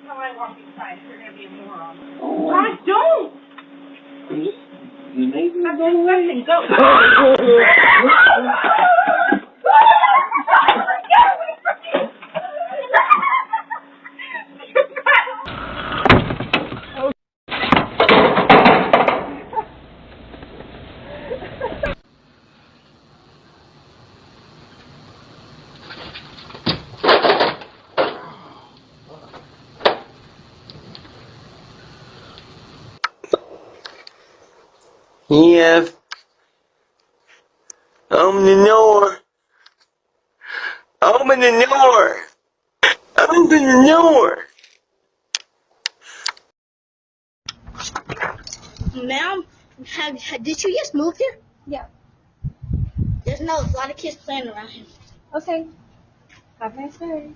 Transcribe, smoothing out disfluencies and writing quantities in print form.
how I walk inside. You're going to be a moron. Oh. God, don't! You made me That's go away. disgusting. Go. Yeah. Open the door. Open the door. Open the door. Ma'am, did you just move here? Yeah. There's a lot of kids playing around here. Okay. Have a nice day.